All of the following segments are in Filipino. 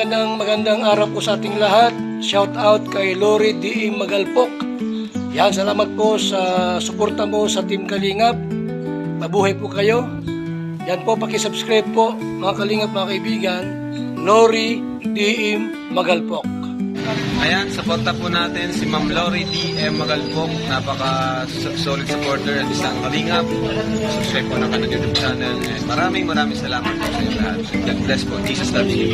magandang araw po sa ating lahat. Shout out kay Lori D. Magalpok. Yan, salamat po sa suporta mo sa Team Kalingap. Mabuhay po kayo. Yan po, pakisubscribe po mga Kalingap, mga kaibigan. Lori D. Magalpok. Ayan, suporta po natin si Ma'am Lori D.M. Magalpok. Napaka-solid supporter at isang Kalingap. Subscribe po ng kanyang YouTube channel. Maraming salamat po sa inyo lahat. God bless po. Jesus loves you.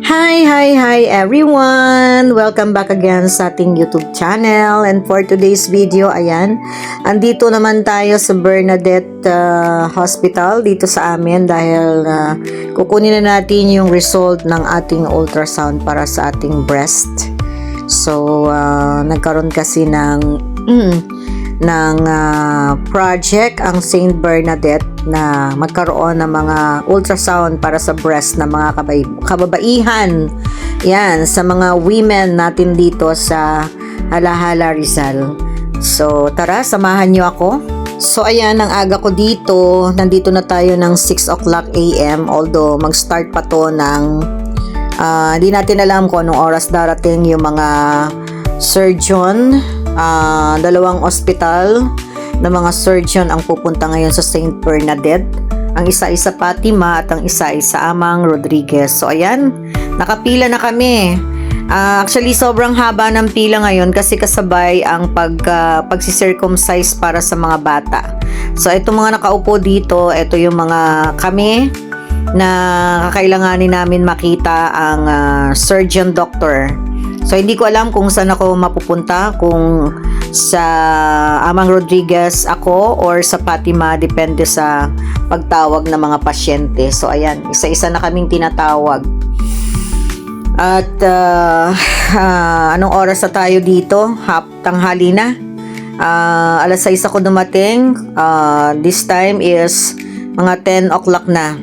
Hi everyone! Welcome back again sa ating YouTube channel. And for today's video, ayan, andito naman tayo sa Bernadette Hospital dito sa amin dahil kukunin na natin yung result ng ating ultrasound para sa ating breast. So, nagkaroon kasi ng project ang St. Bernadette na magkaroon ng mga ultrasound para sa breast ng mga kababaihan. Yan, sa mga women natin dito sa Halahala, Rizal. So, tara, samahan nyo ako. So, ayan, ang aga ko dito. Nandito na tayo ng 6 o'clock a.m. Although, mag-start pa to ng hindi natin alam kung anong oras darating yung mga surgeon. Dalawang ospital na mga surgeon ang pupunta ngayon sa St. Bernadette. Ang isa ay sa Fatima at ang isa ay sa Amang Rodriguez. So ayan, nakapila na kami. Actually, sobrang haba ng pila ngayon kasi kasabay ang pagsi-circumcise para sa mga bata. So itong mga nakaupo dito, ito yung mga kami na kakailanganin namin makita ang surgeon doctor. So, hindi ko alam kung saan ako mapupunta, kung sa Amang Rodriguez ako or sa Fatima, depende sa pagtawag ng mga pasyente. So, ayan, isa-isa na kaming tinatawag. At, anong oras na tayo dito? Tanghali na. Alas 6 ako dumating. This time is mga 10 o'clock na.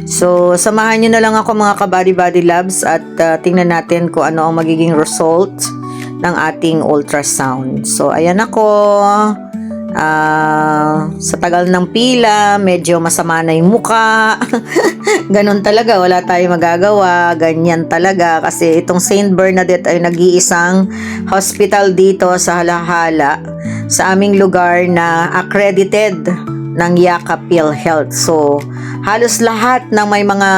So, samahan nyo na lang ako mga ka-body labs at tingnan natin kung ano ang magiging result ng ating ultrasound. So, ayan ako. Sa tagal ng pila, medyo masama na yung muka. Ganun talaga, wala tayong magagawa. Ganyan talaga kasi itong St. Bernadette ay nag-iisang hospital dito sa Halahala sa aming lugar na accredited ng Yaka PhilHealth. So, halos lahat ng may mga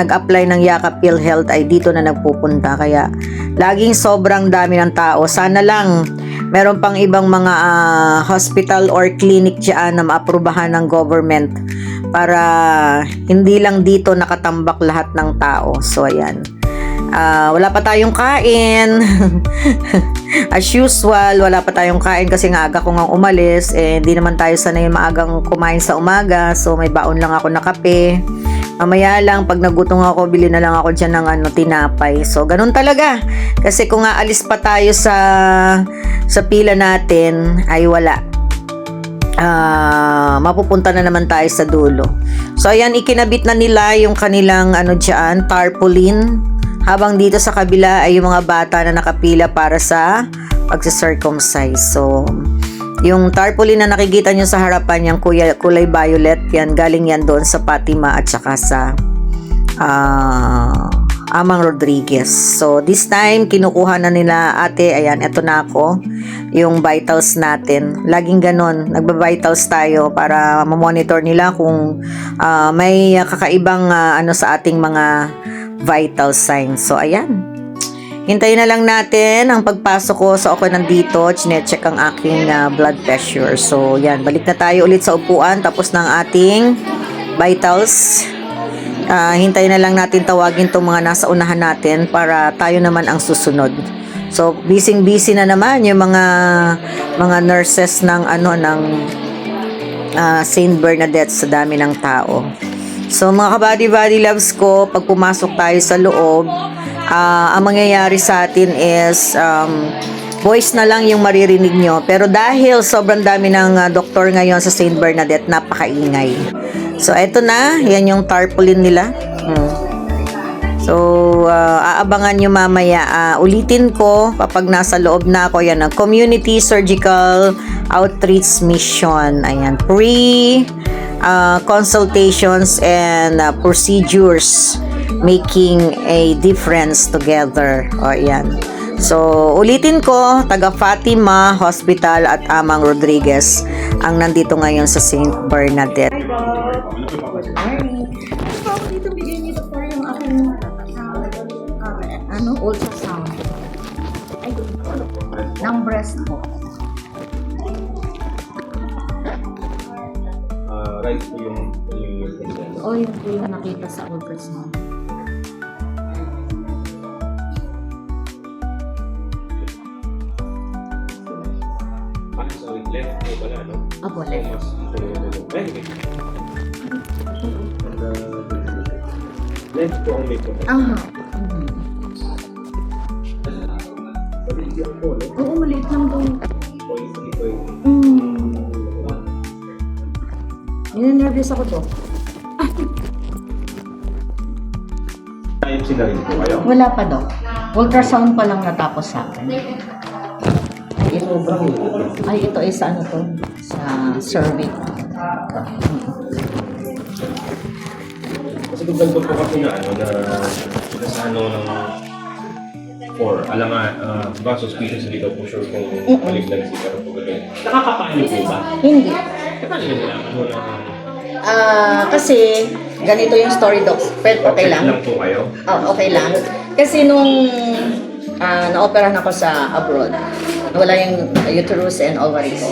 nag-apply ng Yaka PhilHealth ay dito na nagpupunta. Kaya, laging sobrang dami ng tao. Sana lang, meron pang ibang mga hospital or clinic dyan na maaprubahan ng government para hindi lang dito nakatambak lahat ng tao. So, ayan. Wala pa tayong kain. As usual, wala pa tayong kain kasi nga aga ko nga umalis. Hindi naman tayo sanay maagang kumain sa umaga. So, may baon lang ako na kape. Mamaya lang, pag nagutom ako, bili na lang ako dyan ng tinapay. So, ganun talaga. Kasi kung aalis pa tayo sa pila natin, ay wala. Mapupunta na naman tayo sa dulo. So, ayan, ikinabit na nila yung kanilang dyan, tarpaulin. Habang dito sa kabila ay yung mga bata na nakapila para sa pagsa-circumcise. So, yung tarpaulin na nakikita nyo sa harapan, yung kulay violet, yan, galing yan doon sa Fatima at saka sa Amang Rodriguez. So, this time, kinukuha na nila, ate, ayan, eto na ako, yung vitals natin. Laging ganon, nagba-vitals tayo para mamonitor nila kung may kakaibang sa ating mga vital signs. So, ayan. Hintayin na lang natin ang pagpasok ko. So, ako nandito. Chinecheck ang aking blood pressure. So, yan. Balik na tayo ulit sa upuan. Tapos ng ating vitals. Hintayin na lang natin tawagin itong mga nasa unahan natin para tayo naman ang susunod. So, busy na naman yung mga nurses ng St. Bernadette sa dami ng tao. So, mga ka-body loves ko, pag pumasok tayo sa loob, ang mangyayari sa atin is voice na lang yung maririnig nyo. Pero dahil sobrang dami ng doktor ngayon sa St. Bernadette, napakaingay. So, eto na. Yan yung tarpaulin nila. So, aabangan nyo mamaya. Ulitin ko, kapag nasa loob na ako, yan ang Community Surgical Outreach Mission. Ayan, consultations and procedures making a difference together. O, yan. So, ulitin ko, taga Fatima Hospital at Amang Rodriguez ang nandito ngayon sa St. Bernadette. Good morning. Ito ako dito bigay nito for yung aking ultrasound. Ay, ng breast ko. Right po yung O, yung po yung nakita sa ultrasound. so left po pala, no? Apo, left. Left po ang may po. Aha. Oo, maliit lang doon. Ninenervous ako to. Biopsy na rin po kayo? Wala pa daw. Ultrasound pa lang natapos sa akin. Ay, ito is ano to? Sa cervix. Kasi kung ganito po kasi na sa ano ng 4, alam nga, ba suspicious hindi daw po sure kung malignancy pero po gano'n. Nakakapaano po ba? Hindi. Paano yung nalaman mo na Kasi ganito yung story, docs. Pero okay lang. lang po kayo? Oh, okay lang. Kasi nung na-operahan ako sa abroad, wala yung uterus and ovary ko.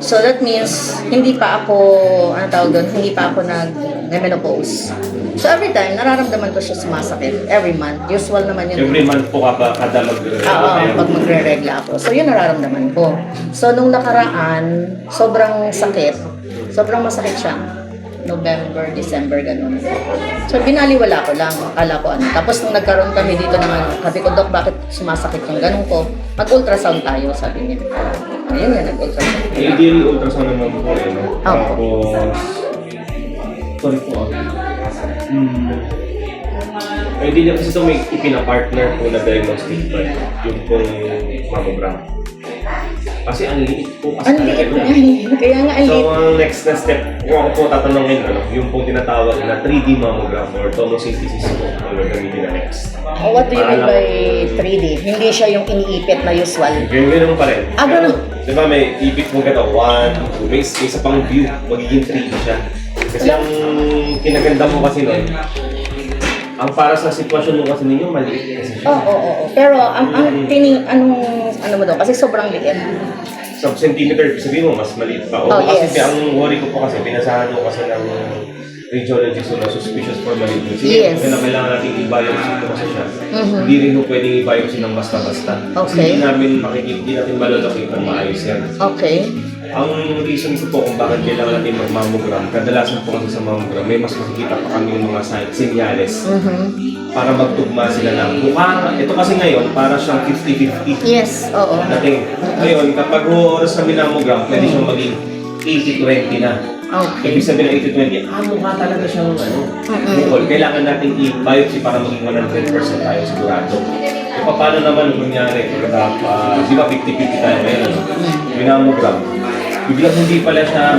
So that means, hindi pa ako, hindi pa ako nag-menopause. So every time, nararamdaman ko siya sumasakit. Every month. Usual naman yun. Every month po kada Oo, pag magre-regla ako. So yun nararamdaman ko. So nung nakaraan, sobrang sakit. Sobrang masakit siya. November, December, ganun. So, binaliwala ko lang. Akala ko ano. Tapos, nung nagkaroon kami dito ng sabi ko, Dok, bakit sumasakit yung ganun ko? Mag-ultrasound tayo, sabi niya. Ayun nga, nag-ultrasound. Ideally, ultrasound naman po eh, no? Oo. Tapos, sorry po ideally kasi ito may ipina-partner po na diagnostic pa yung pong mammogram. Kasi ang liit po kasi Ang liit nga. Kaya nga, ang So, liit. ang next na step, kung ako po tatanungin, yung pong tinatawag na 3D mammogram or tomosynthesis po, ang gagamitin na next. Oh, what do you mean by 3D? Hindi siya yung iniipit na usual. Ganun pa rin. Ganun. Di ba may ipit mo gata 1, 2, may isa pang view, magiging 3D siya. Kasi ang kinaganda mo kasi nun, ang para sa sitwasyon mo kasi ninyo, maliit kasi siya. Oo. Pero, ano mo daw? Kasi sobrang liit. Sa centimeter, sabihin mo, mas maliit pa. O Oh, kasi yes. ang worry ko po kasi, pinasahan ko kasi ng radiologist na suspicious for malignancy. Yes. Kaya kailangan natin i-biopsy ko kasi siya. Mhm. Hindi rin mo pwedeng i-biopsy ng basta-basta. Okay. Hindi namin makikita, hindi natin malalaki kung maayos yan. Okay. Ang reason ko po kung bakit kailangan natin mag-mammogram, kadalasan po kasi sa mammogram, may mas makikita pa kami yung mga sinyales para magtugma sila na mukha. Ito kasi ngayon, para siyang 50-50. Yes, oo. Dating, ngayon, kapag oras na minammogram, pwede siyang maging 80-20 na. Okay. Ibig sabihin ng 80-20, mukha talaga siyang bukol. Kailangan natin i-biopsy para maging 100% tayo sigurado. E paano naman kung nangyari, di ba 50-50 tayo ngayon, minammogram, biglang hindi pala siya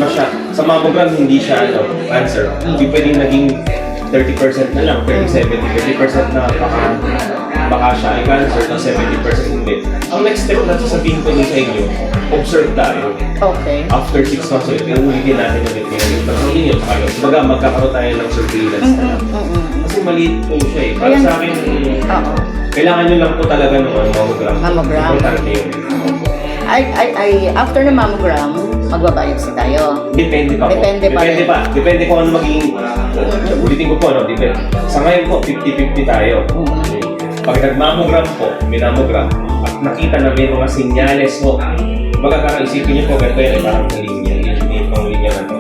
sa mammogram hindi siya cancer. Hindi pwedeng naging 30% na lang, 30% na baka siya ay cancer, na 70% hindi. Ang next step na sasabihin ko din sa inyo, observe tayo. Okay. After 6 months ulit, ulitin natin ulit ngayon. Pagkakin yun tayo. Baga, magkakaroon tayo ng surveillance na lang. Kasi maliit po siya eh. Para sa akin, kailangan nyo lang po talaga ng mammogram. Mammogram. Importante yun. After na mammogram, magbabiopsy tayo. Depende pa po. Depende pa. Depende kung ano magiging, ulitin ko po, no? Depende. Sa ngayon po, 50-50 tayo. Pag nag-mammogram po, minammogram, at nakita na may mga sinyales po, magkakaisipin niyo po, ganito yan, parang linya, hindi pang linya na to.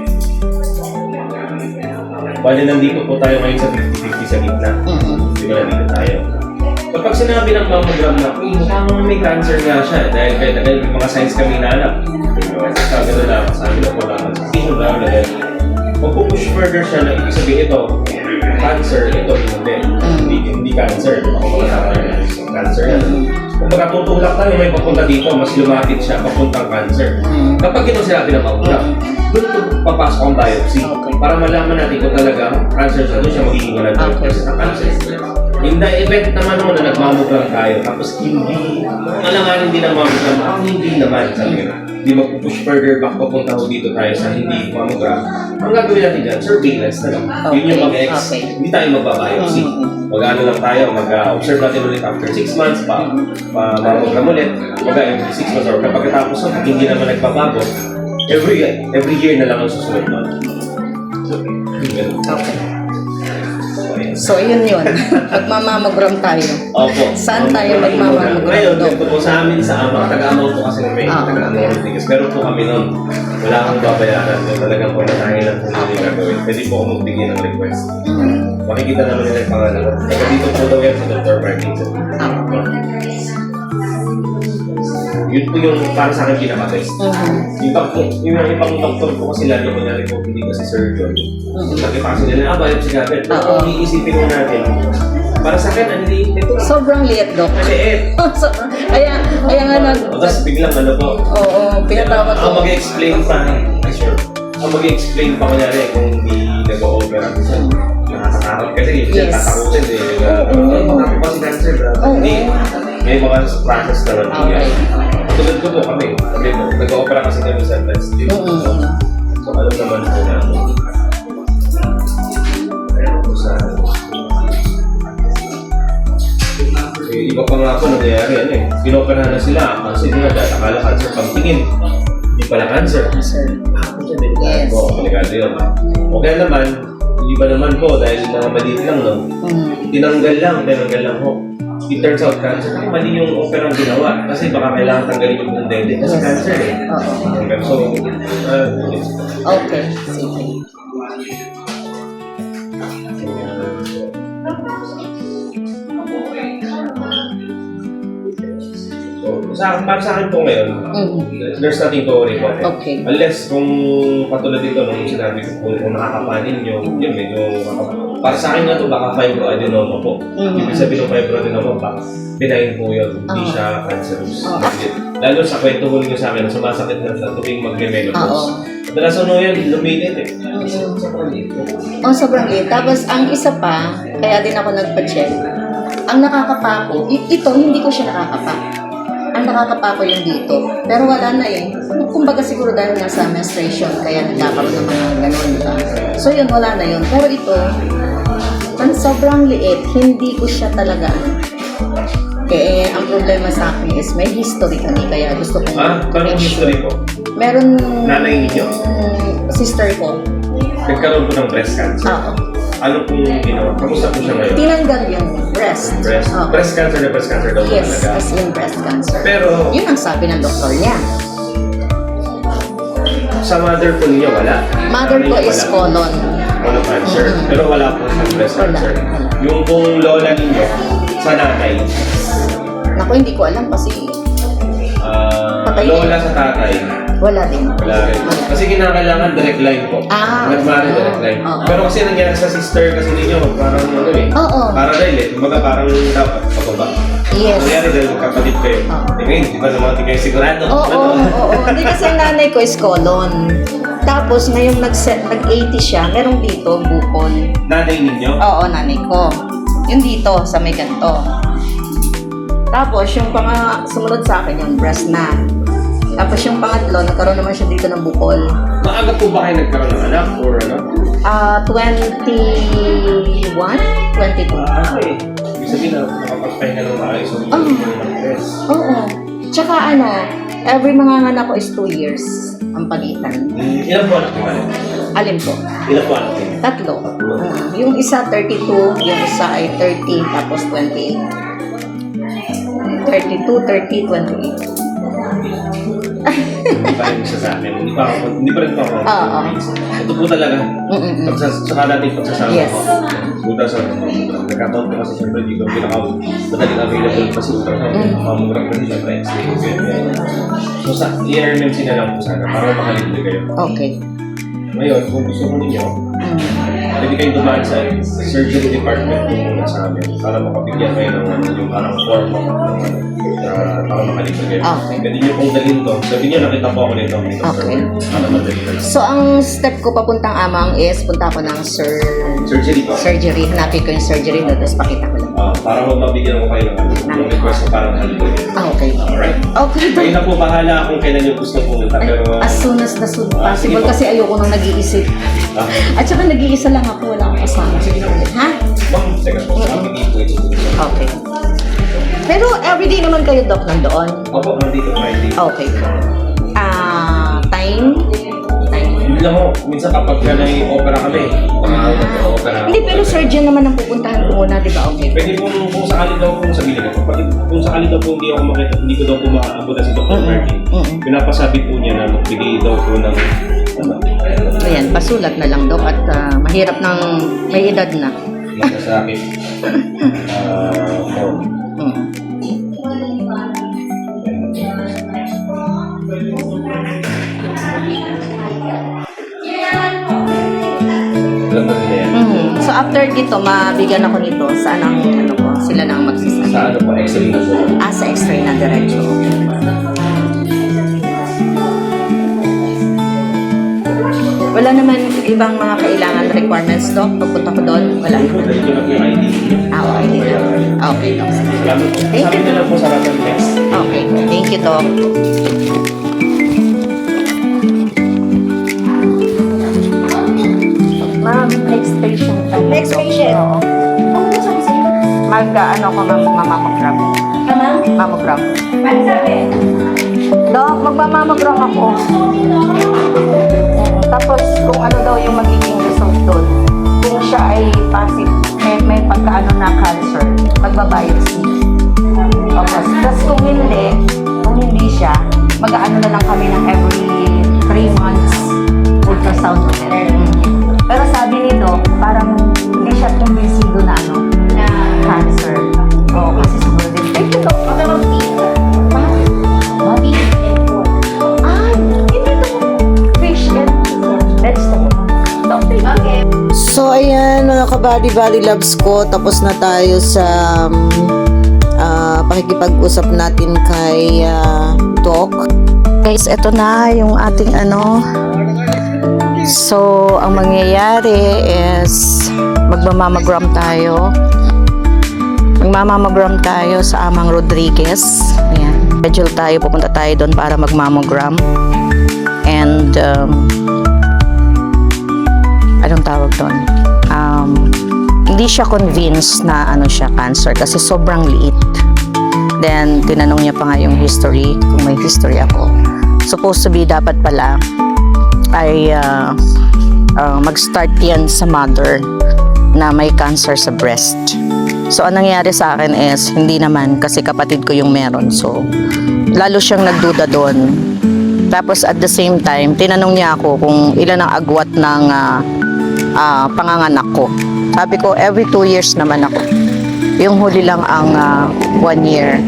Bali, nandito po tayo ngayon sa 50-50 sa gitna. Di ba nandito tayo? Kapag sinabi ng mammogram na, mukhang may cancer nga siya, dahil may mga signs kami nahanap. Sabi na po naman, suspicion na dahil magpupush further siya na ibig sabihin ito, cancer, ito hindi cancer. Ako mga cancer yan. Kung magkatutulak tayo, may papunta dito, mas lumapit siya, papuntang cancer. Kapag ito sinabi na mamograph, doon ito papasok ang biopsy. Para malaman natin kung talaga cancer siya, doon siya magiging 100% ng cancer. In the event naman mo na nagmamograph tayo, tapos hindi, alanganin din ang mamograph, ako hindi naman, sabi nga, hindi mag-push further back, papunta ko dito tayo sa hindi mamograph. Ang gagawin natin dyan, surveillance na lang. Yun yung mag-ex, hindi tayo magbabiopsy. Mag-ano lang tayo, mag-observe natin ulit after 6 months, mamograph ulit, every 6 months, or kapag katapos na, hindi naman nagbabago, every year na lang ang susunod na. Okay. So, yun. Magmamamogram tayo. Opo. Saan tayo magmamamogram? Ngayon, dito po sa amin sa Ama, taga-Amaw po kasi kami, taga-Amaw Tigas. Pero po kami nun, wala akong babayaran. Talagang po natahin lang po hindi gagawin. Pwede po ako magbigay ng request. Makikita naman nila yung pangalan. Taga dito po daw yan si Dr. Martinson. Yun po yung para sa akin pinaka-best. Yung ibang doktor po kasi lalo ko na po, hindi kasi surgeon. Nagkipasa nila, biopsy agad. Kung iisipin mo natin, para sa akin, ang liit nito. Sobrang liit, Dok. Ang liit. Kaya nga Tapos biglang ano po. Oo, pinatawag ko. Ang mag-explain pa, ang mag-explain pa kunyari kung hindi nag-o-opera siya. Nakakatakot kasi siya tatakutin eh. Marami pa si cancer. Hindi. May mga process naman po yan. Tulad ko po kami. Nag-o-opera kasi kami sa breast. So alam naman po na iba pa nga po nangyayari ano eh. Pinoperahan na sila kasi nga dahil akala cancer pagtingin. Hindi pala cancer. Yes. Delikado yun. Okay naman, hindi ba naman po dahil mga maliit lang no? Tinanggal lang po. It turns out cancer. Kasi mali yung operang ginawa. Kasi baka kailangan tanggalin yung buong dede. Kasi cancer eh. So, okay. Sige. Para sa akin po ngayon, there's nothing to worry about. Okay. Unless kung katulad dito nung sinabi ko kung nakakapanin nyo, yun medyo para sa akin nga to baka fibroadenoma po. Ibig sabihin ng fibroadenoma baka benign po yun, hindi siya cancerous. Lalo sa kwento ko nyo sa amin, sumasakit na sa tuwing mag-menopause. Madalas ano yan, lumilit eh. Sobrang liit. Sobrang liit. Tapos ang isa pa, kaya din ako nagpa-check. Ang nakakapako, ito hindi ko siya nakakapa. Ang nakakapako yung dito. Pero wala na eh. Kumbaga siguro dahil nga sa menstruation, kaya nagkakaroon ng mga ganun, diba? So yun, wala na yun. Pero ito, ang sobrang liit, hindi ko siya talaga. Kaya ang problema sa akin is may history kami, kaya gusto kong Parang history po? Meron nanay ninyo? Sister ko. Nagkaroon po ng breast cancer? Oo. Ano pong ginawa? Kamusta po siya ngayon? Tinanggal yung breast. Oo. Breast cancer na breast cancer daw Yes, talaga. as in breast cancer. Pero yun ang sabi ng doktor niya. sa mother po niya wala. Mother ko is colon. Colon cancer. Pero wala po sa breast Wala. cancer. Yung pong lola ninyo, sa nanay, Naku, hindi ko alam kasi Patay lola sa tatay, wala din. wala rin. Kasi kinakailangan direct line po. Nagmari direct line. Pero kasi nangyari sa sister kasi ninyo, parang ano eh. Oo. Parallel eh. Kumbaga parang dapat pababa. Yes. Nangyari dahil magkapatid kayo. Ngayon, di ba naman di kayo sigurado? Oo. Hindi kasi ang nanay ko is colon. Tapos ngayong nag-80 siya, merong dito, bukol. Nanay ninyo? Oo, nanay ko. Yung dito, sa may ganito. Tapos yung sumunod sa akin, yung breast na. Tapos yung pangatlo, nagkaroon naman siya dito ng bukol. Maaga po ba kayo nagkaroon ng anak or ano? 21? 22. Okay. Ibig sabihin na nakapagpahinga ng maayos ang breast. Oo. Tsaka every mga anak ko is 2 years ang pagitan. Ilan po anak niyo? Alin po? Ilan po anak niyo? 3. Yung isa 32, yung isa ay 30, tapos 28. 32, 30, 28. Hindi pa rin siya sa akin. Hindi pa rin po ako. Oo. Ito po talaga. Saka natin pagsasama Yes. ko. Buta sa nagkataon ko kasi siyempre dito madaling available kasi mamurang kasi siyempre x-ray. So sa ERMMC na lang po sana para makalibre kayo. Okay. Ngayon, kung gusto mo ninyo, pwede kayong dumaan sa surgery department kung nasa amin para makabigyan kayo ng yung parang form para makaligtan kayo. Okay. Pwede nyo pong dalhin to. Sabi nyo, nakita po ako nito. Okay. Para madali na lang. So, ang step ko papuntang Amang is punta ko ng Surgery po. surgery. Hanapin ko yung surgery doon, tapos pakita ko lang. Para mabigyan ko kayo ng request na parang halitan. Okay. Alright. Okay, Kayo na po bahala kung kailan nyo gusto pumunta. Pero, as soon as possible sige po. kasi ayoko nang nag-iisip. At saka nag-iisa lang ako, wala akong kasama. Ha? Ma'am, teka po. Kami dito. Okay. Pero everyday naman kayo, Doc, nandoon? Opo, nandito Friday. Okay. Time? Hindi lang ho. Minsan kapag ka opera kami, opera. Hindi, pero surgeon naman ang pupuntahan ko muna, di ba? Okay. Pwede kung sakali daw po sabihin ko, kung sakali daw po hindi ako makita, hindi ko daw po makaabutan si Dr. Martin, pinapasabi po niya na magbigay daw po ng Ayan, pasulat na lang, Doc, at mahirap ng may edad na. sa akin. Form. Alam mo nila yan. So after dito, mabigyan ako nito, saan ang ano ko, sila na ang magsasabi. Sa ano po, X-ray na po. Sa X-ray na diretso. Wala naman ibang mga kailangan requirements, Doc? Pagpunta ko doon, wala naman. Dahil ko lang yung ID. Okay din. Okay, Doc. Salamat po. Thank Sabi you. na lang po sa lahat ng text. Okay, thank you, Doc. Ma'am, next patient. Next patient? Oo. Mag-ano ko, mammogram. Mammogram. Doc, magmamammogram ako. Tapos, kung ano daw yung magiging result doon. Kung siya ay positive, may pagkaano na cancer, magbabiopsy. Tapos kung hindi siya, mag-ano na lang kami ng every 3 months ultrasound ulit. Pero sabi ni Doc, parang hindi siya kumbinsido na cancer. Kasi siguro din. Thank you, Doc. Bobby? Hindi to. Fish and vegetable. Doc, thank you. So, ayan, mga ka-body loves ko. Tapos na tayo sa pakikipag-usap natin kay Doc. Guys, eto na yung ating So, ang mangyayari is magmamammogram tayo. Magmamammogram tayo sa Amang Rodriguez. Ayan. Schedule tayo, pupunta tayo doon para magmammogram. And, anong tawag doon? Hindi siya convinced na siya cancer kasi sobrang liit. Then, tinanong niya pa nga yung history, kung may history ako. Supposed to be, dapat pala, ay mag-start yan sa mother na may cancer sa breast. So, ang nangyari sa akin is, hindi naman, kasi kapatid ko yung meron. So, lalo siyang nagduda doon. Tapos, at the same time, tinanong niya ako kung ilan ang agwat ng panganganak ko. Sabi ko, every 2 years naman ako. Yung huli lang ang 1 year.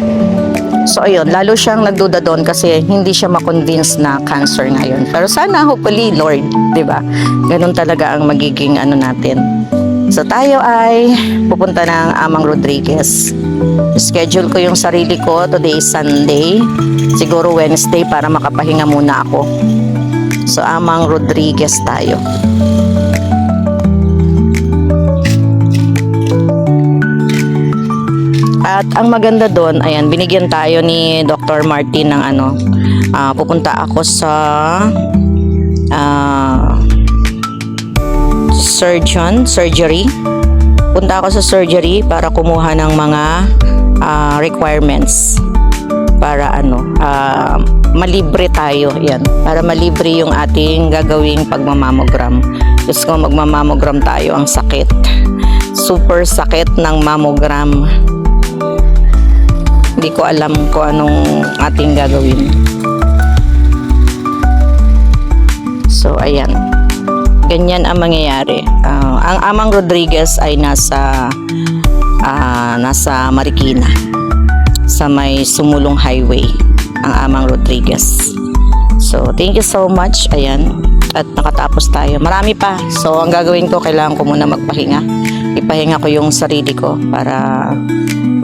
So, ayun, lalo siyang nagduda doon kasi hindi siya makonvince na cancer ngayon. Pero sana, hopefully, Lord, di ba? Ganun talaga ang magiging natin. So, tayo ay pupunta ng Amang Rodriguez. Schedule ko yung sarili ko. Today is Sunday. Siguro Wednesday para makapahinga muna ako. So, Amang Rodriguez tayo. At ang maganda doon, ayan, binigyan tayo ni Dr. Martin ng pupunta ako sa surgery. Punta ako sa surgery para kumuha ng mga requirements para malibre tayo. Yan, para malibre yung ating gagawing pagmamammogram. Just kung magmamammogram tayo, ang sakit. Super sakit ng mammogram. Hindi ko alam kung anong ating gagawin. So, ayan. Ganyan ang mangyayari. Ang Amang Rodriguez ay nasa Marikina. Sa may Sumulong Highway. Ang Amang Rodriguez. So, thank you so much. Ayan. at nakatapos tayo. Marami pa. So, ang gagawin ko, kailangan ko muna magpahinga. Ipahinga ko yung sarili ko para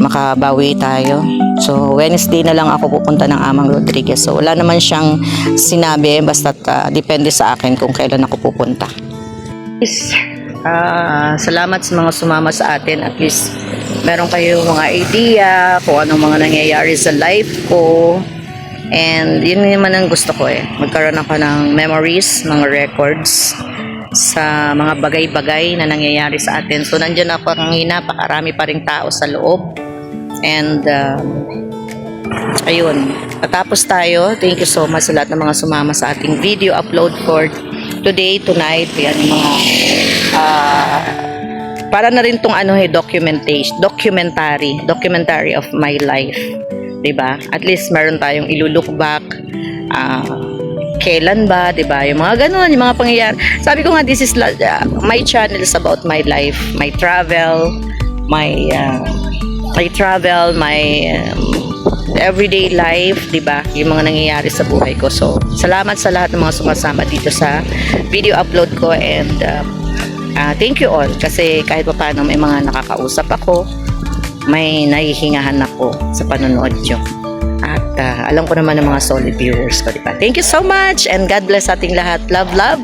makabawi tayo. So, Wednesday na lang ako pupunta ng Amang Rodriguez. So, wala naman siyang sinabi, basta depende sa akin kung kailan ako pupunta. Salamat sa mga sumama sa atin. At least, meron kayong mga idea kung anong mga nangyayari sa life ko. And yun naman ang gusto ko magkaroon ako ng memories, mga records sa mga bagay-bagay na nangyayari sa atin. So nandiyan ako kanina, napakarami pa ring tao sa loob. And ayun, natapos tayo. Thank you so much sa lahat ng mga sumama sa ating video upload for today, tonight. Yan yung mga para na rin tong documentary of my life. Diba? At least meron tayong ilulook back, kailan ba, diba? Yung mga ganun, yung mga pangyayari. Sabi ko nga, this is my channel is about my life, my travel, my everyday life, diba? Yung mga nangyayari sa buhay ko. So, salamat sa lahat ng mga sumasama dito sa video upload ko, and thank you all, kasi kahit pa paano may mga nakakausap ako, may nahihingahan ako sa panonood nyo. At alam ko naman ng mga solid viewers ko, diba? Thank you so much, and God bless ating lahat. Love, love,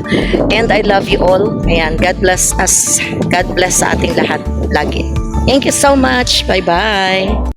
and I love you all. Ayan, God bless us. God bless sa ating lahat lagi. Thank you so much. Bye-bye.